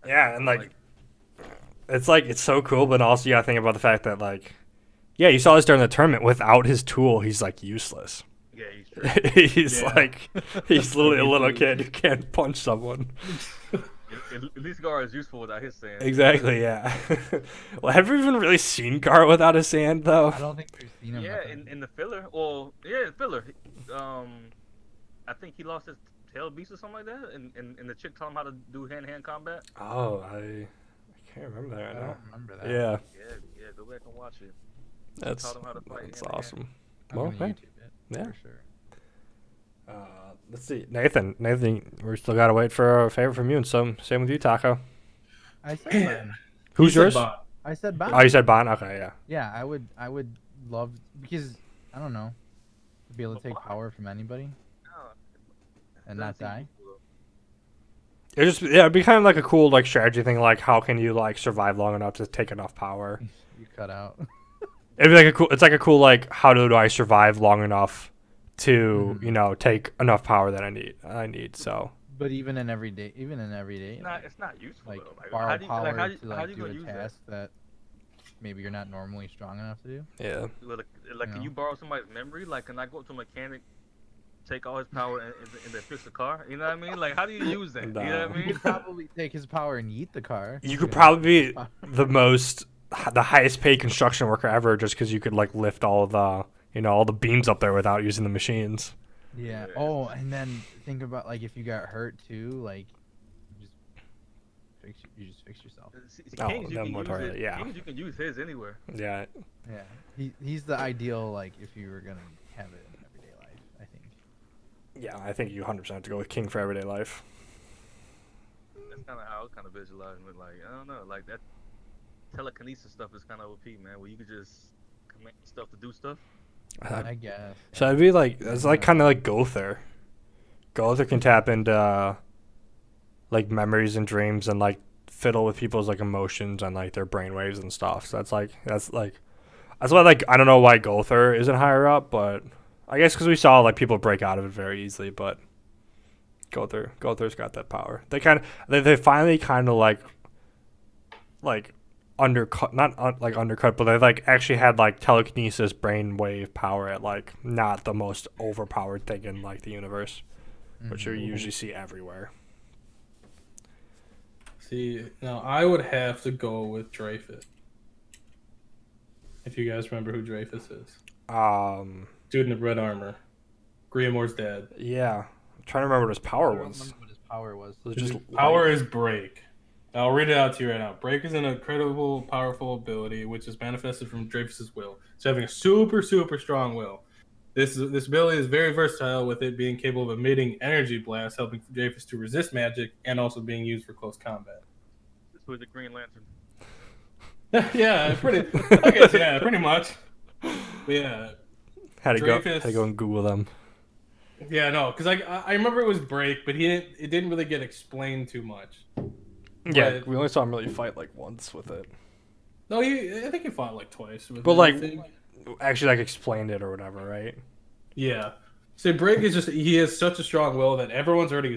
Yeah, and like it's so cool, but also you gotta think about the fact that like, yeah, you saw this during the tournament. Without his tool, he's like useless. Yeah, he's true. he's literally a little kid who can't punch someone. At least Gar is useful without his sand. Exactly, yeah. Well, have you even really seen Gar without his sand though? I don't think we've seen him. Yeah, in the filler. Well, yeah, filler. I think he lost his tail beast or something like that, and the chick taught him how to do hand-to-hand combat. Oh, I can't remember that right I now. don't remember that. Yeah. Yeah, go back and watch it. That's Taught him how to fight that's hand-to-hand. awesome. I'm Well, gonna hey, YouTube it. yeah. For sure. Let's see, Nathan, we still gotta wait for a favor from you, and same with you, Taco. I said Man. mine. Who's He said yours? Bond. I said Bond. Oh, you said Bond. Okay, yeah. Yeah, I would love, because I don't know, to be able to But take Bond- power from anybody No, and doesn't not seem die. cool. It'd be kind of like a cool like strategy thing. Like, how can you like survive long enough to take enough power? You cut out. It'd be like a cool. It's like a cool like, how do I survive long enough to take enough power that I need. So But even in everyday, It's not useful like though. Like, borrow how do you, power like, how do you, to how like do you do gonna a use task that maybe you're not normally strong enough to do. yeah. that? Like, You can know? you borrow somebody's memory? Like, can I go up to a mechanic, take all his power, and then fix the car? You know what I mean? Like, how do you use that? You know what I No. You mean? could probably take his power and yeet the car. You could probably be Power. the highest paid construction worker ever, just because you could like lift all the all the beams up there without using the machines. Yeah. Yeah. Oh, and then think about like if you got hurt too, like you just fix yourself. Oh, Kings, you that can one use part, it. yeah. Kings, you can use his anywhere. Yeah. Yeah. He's the ideal like if you were gonna have it in everyday life, I think. Yeah, I think you 100% have to go with King for everyday life. That's kind of how I was kind of visualizing it. Like, I don't know, like that telekinesis stuff is kind of OP, man. Where you could just command stuff to do stuff. I guess. So it'd be like it's like kind of like Gother. Gother can tap into like memories and dreams and like fiddle with people's like emotions and like their brainwaves and stuff. So that's why like I don't know why Gother isn't higher up, but I guess because we saw like people break out of it very easily. But Gother's got that power. They finally kind of like undercut, like undercut, but they like actually had like telekinesis brainwave power at like not the most overpowered thing in like the universe, which you usually see everywhere. See, now I would have to go with Dreyfus. If you guys remember who Dreyfus is. Dude in the red armor. Griamore's dad. Yeah, I'm trying to remember what his power I don't was. remember what his power was. Was it His just power light? is break. I'll read it out to you right now. Break is an incredible, powerful ability which is manifested from Dreyfus's will. So having a super, super strong will. This ability is very versatile, with it being capable of emitting energy blasts, helping Dreyfus to resist magic, and also being used for close combat. This was the Green Lantern. Yeah, pretty much. But yeah, Had to Dreyfus- go and Google them. yeah, no, because I remember it was break, but it didn't really get explained too much. Yeah, But- we only saw him really fight like once with it. No, I think he fought like twice. With But it, I like think. actually like explained it or whatever, right? Yeah. So Break is just, he has such a strong will that everyone's already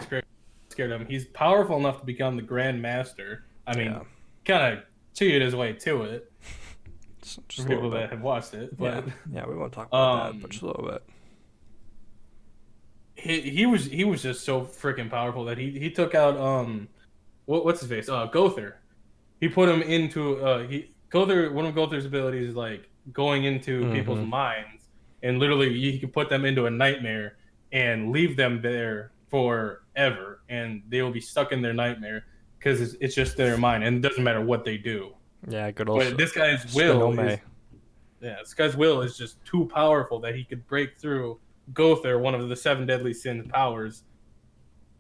scared of him. He's powerful enough to become the Grand Master. I mean, Yeah. kind of cheated his way to it Just for a people little that bit. have watched it. But Yeah, we won't talk about that, Um, but just a little bit. he was just so freaking powerful that he took out what's his face? Gother. He put him into Gother. One of Gother's abilities is like going into people's minds, and literally he can put them into a nightmare and leave them there forever, and they will be stuck in their nightmare because it's just their mind, and it doesn't matter what they do. Yeah, good old But this guy's will Shinome. is just too powerful that he could break through Gother, one of the 7 deadly sins powers,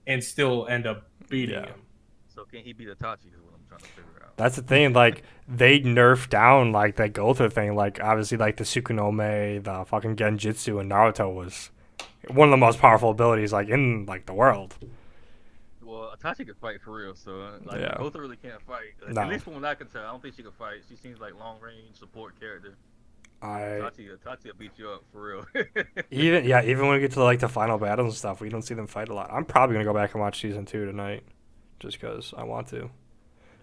and still end up beating Yeah. him. So can he beat Itachi? Is what I'm trying to figure out. That's the thing, like they nerfed down like that Gother thing. Like obviously like the Tsukunome, the fucking Genjutsu in Naruto was one of the most powerful abilities like in like the world. Well, Itachi could fight for real, so like Yeah. Gotha really can't fight. No. At least from what I can tell, I don't think she can fight. She seems like long range support character. Itachi will beat you up for real. even when we get to like the final battles and stuff, we don't see them fight a lot. I'm probably gonna go back and watch season 2 tonight, just because I want to.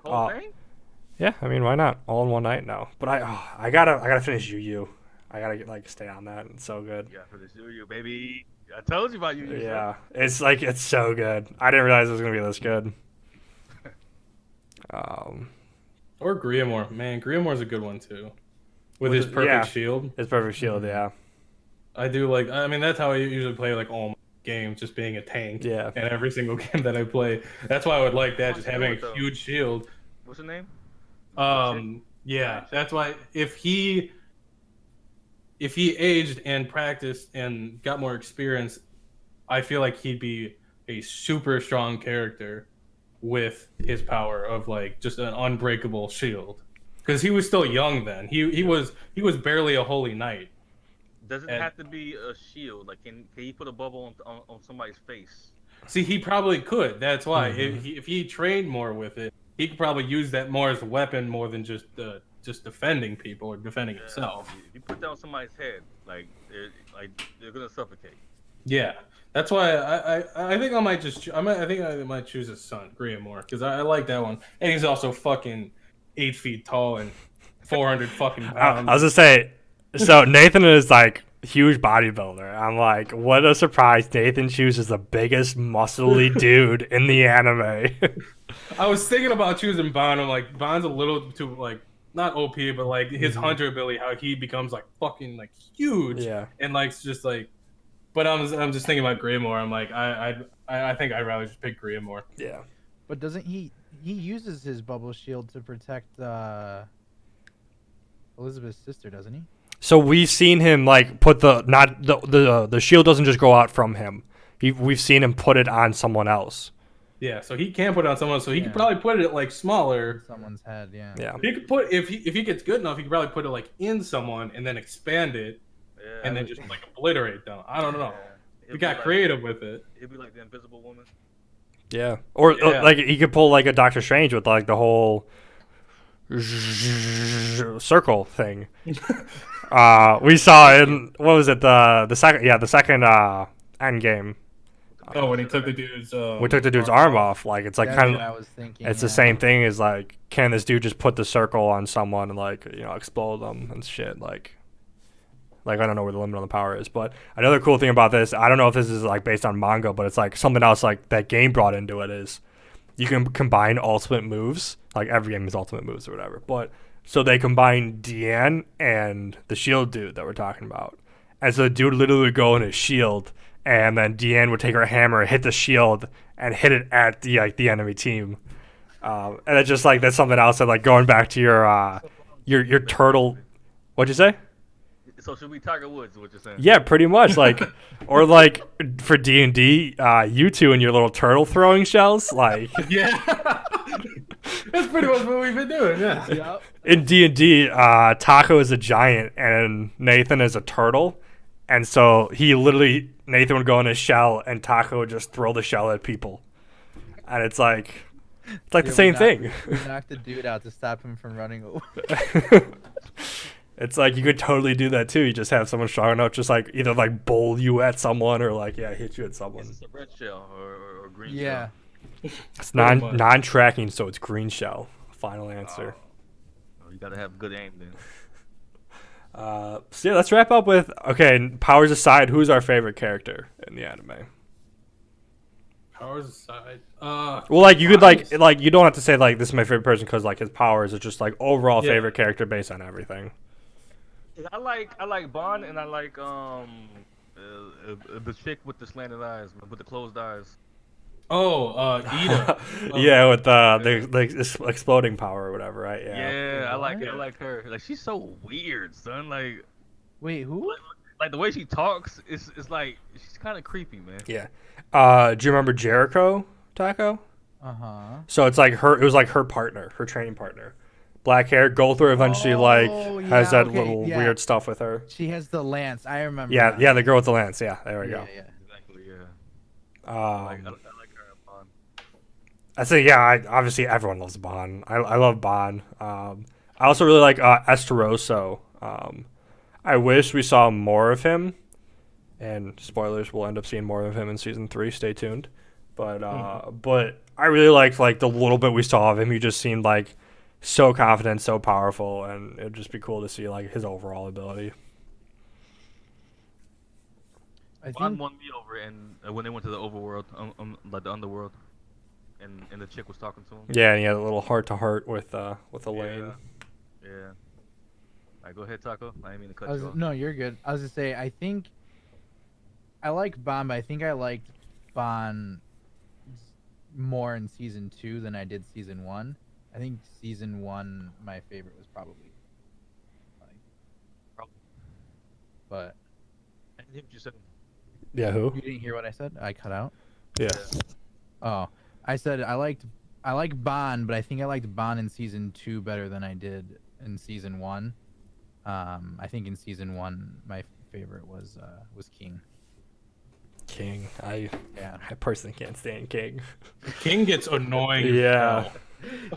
Whole thing? Yeah, I mean, why not? All in one night now. But I gotta finish Yu. I gotta like stay on that. It's so good. Yeah, for the Yu, baby. I told you about Yu. Yeah, it's like it's so good. I didn't realize it was gonna be this good. Or Griamore. Man, Griamore's a good one too. With With his it- perfect yeah. shield. It's perfect shield. Yeah, I do like, I mean, that's how I usually play like all my games, just being a tank. Yeah. And every single game that I play. That's why I would like that, just having Though. a huge shield. What's her name? Yeah, that's why if he aged and practiced and got more experience I feel like he'd be a super strong character with his power of like just an unbreakable shield. Because he was still young then. He was barely a holy knight. Does it And have to be a shield? Like, can he put a bubble on somebody's face? see, he probably could. That's why Mhm. if he trained more with it, he could probably use that more as a weapon more than just defending people or defending himself. If you put that on somebody's head, like they're gonna suffocate. Yeah, that's why I think I might just I think I might choose his son Graham more because I like that one, and he's also fucking 8 feet tall and 400 fucking I was pounds. gonna say, so Nathan is like huge bodybuilder. I'm like, what a surprise! Nathan chooses the biggest muscly dude in the anime. I was thinking about choosing Bond. I'm like Bond's a little too like not OP, but like his hunter ability, how he becomes like fucking like huge Yeah. and like just like. But I'm just thinking about Greymore. I'm like I think I'd rather just pick Greymore. Yeah. But doesn't he uses his bubble shield to protect Elizabeth's sister, doesn't he? So we've seen him like put the shield doesn't just go out from him. We've seen him put it on someone else. Yeah, so he can put it on someone. So he Yeah. could probably put it like smaller. Someone's head, yeah. Yeah. He could put if he gets good enough, he could probably put it like in someone and then expand it Yeah, and then just like obliterate them. I don't know. It'd He be got like- creative with it. It'd be like the Invisible Woman. Yeah. Or Yeah. like he could pull like a Doctor Strange with like the whole circle thing. We saw in what was it the second end game. Oh, when he took the dude's We took the dude's arm off. Like it's like That's kind what I of was thinking. it's the same thing as like can this dude just put the circle on someone and like explode them and shit like I don't know where the limit on the power is, but another cool thing about this, I don't know if this is like based on manga, but it's like something else like that game brought into it is you can combine ultimate moves. Like every game is ultimate moves or whatever, but so they combine Deanne and the shield dude that we're talking about, and so the dude literally would go in his shield, and then Deanne would take her hammer, hit the shield, and hit it at the enemy team. And it's just like that's something else that like going back to your turtle. What'd you say? So should we Tiger Woods? Is what you're saying? Yeah, pretty much. Like, or like for D&D, you two and your little turtle throwing shells. Like Yeah. That's pretty much what we've been doing, yeah. Yep. in D&D, Taco is a giant and Nathan is a turtle, and so Nathan would go in his shell and Taco would just throw the shell at people, and it's like the same thing. We knocked the dude out to stop him from running away. It's like you could totally do that too. You just have someone strong enough, just like either like bowl you at someone or like hit you at someone. Is this a red shell or green Yeah. It's Pretty much. non-tracking, so it's green shell. Final answer. shell? Oh, you gotta have good aim then. So yeah, let's wrap up with powers aside, who's our favorite character in the anime? Powers aside. Well, like you could like you don't have to say like this is my favorite person because like his powers. It's just like overall Yeah. favorite character based on everything. I like Bond and I like the chick with the slanted eyes, with the closed eyes. Ida. Yeah, with the exploding power or whatever, right? Yeah, I like What? her. Like she's so weird, son. Like Wait, who? the way she talks is like she's kind of creepy, man. Yeah. Do you remember Jericho, Taco? Uh-huh. So it's like her. It was like her partner, her training partner. Black hair. Goldthor eventually Oh, has yeah, that okay, little yeah. weird stuff with her. She has the lance. I remember. Yeah, now. yeah, the girl with the lance. Yeah, there we go. Yeah. Exactly, yeah. Um, I like her and Bond. I say, yeah, obviously everyone loves Bond. I love Bond. I also really like Esteroso. I wish we saw more of him. And spoilers, we'll end up seeing more of him in season 3. Stay tuned. But I really liked like the little bit we saw of him. He just seemed like so confident, so powerful, and it'd just be cool to see like his overall ability. I Bond think won me over, and when they went to the overworld, like the underworld, and the chick was talking to him. Yeah, and he had a little heart to heart with Elaine. Yeah. All right, go ahead, Taco. I didn't mean to cut I was, you off. no, you're good. I was gonna say I think I like Bond, but I think I liked Bond more in season 2 than I did season 1. I think season 1 my favorite was probably like, Probably. but I didn't hear what you said. Yeah, who? You didn't hear what I said? I cut out. Yeah. Oh, I said I like Bond, but I think I liked Bond in season 2 better than I did in season 1. I think in season 1 my favorite was King. King. Yeah. I personally can't stand King. King gets annoying. as Yeah. hell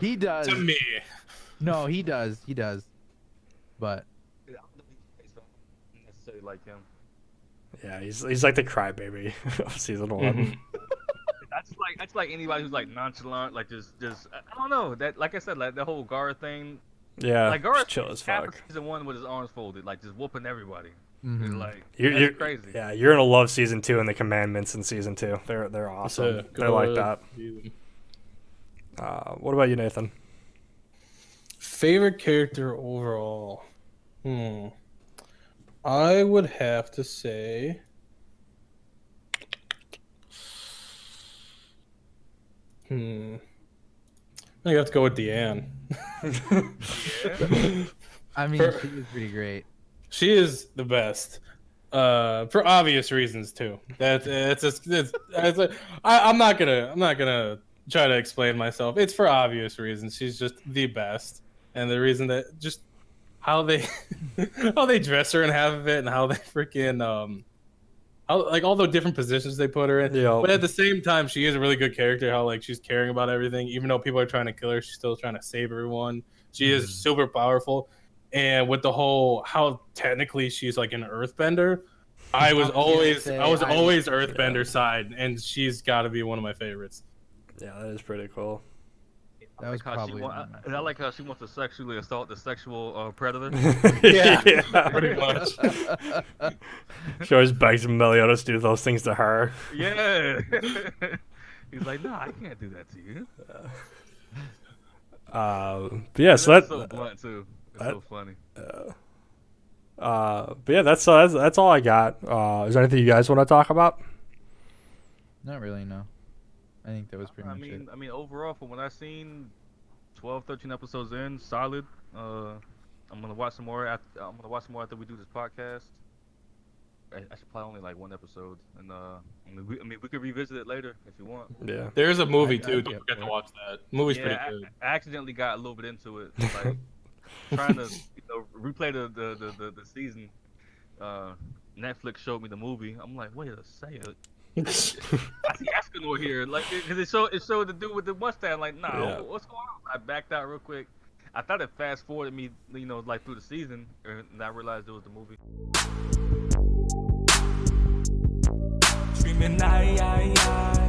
He does. To me. No, he does. He does. But I don't necessarily like him. Yeah, he's like the crybaby of season 1. I just like anybody who's like nonchalant, like just I don't know that. Like I said, like the whole Gar thing. Yeah, Like Gar just chill as half fuck. of season 1 with his arms folded, like just whooping everybody. mhm. Like You're that's crazy. Yeah, you're gonna love season 2 and the commandments in season 2. They're awesome. They're like that. What about you, Nathan? Favorite character overall? I would have to say. I have to go with Deanne. I mean, she was pretty great. She is the best, for obvious reasons too. I'm not gonna try to explain myself. It's for obvious reasons. She's just the best, and the reason that just how they how they dress her in half of it, and how they freaking how, like all the different positions they put her in. Yeah. But at the same time, she is a really good character. How like she's caring about everything, even though people are trying to kill her, she's still trying to save everyone. She is super powerful, and with the whole how technically she's like an earthbender, I was always earthbender side, and she's got to be one of my favorites. Yeah, that is pretty cool. That was probably. I like how she wants to sexually assault the sexual predator. Yeah, pretty much. She always begs Meliodas to do those things to her. Yeah. He's like, nah, I can't do that to you. But yeah, so So blunt too. It's so funny. but yeah, that's all I got. Is there anything you guys want to talk about? Not really. No. I think that was pretty much it. I mean, overall, from what I've seen, 12, 13 episodes in, solid. I'm gonna watch some more. I'm gonna watch some more after we do this podcast. I should probably only like one episode, and we could revisit it later if you want. Yeah. There's a movie too. I'd Don't be up forget for to it. watch that. Movie's Yeah, pretty good. I accidentally got a little bit into it, like trying to replay the season. Netflix showed me the movie. I'm like, wait a second. I see Escanor here, like, because it showed the dude with the mustache. Like, nah, Yeah. what's going on? I backed out real quick. I thought it fast forwarded me, like through the season, and I realized it was the movie. Screaming, aye, aye, aye.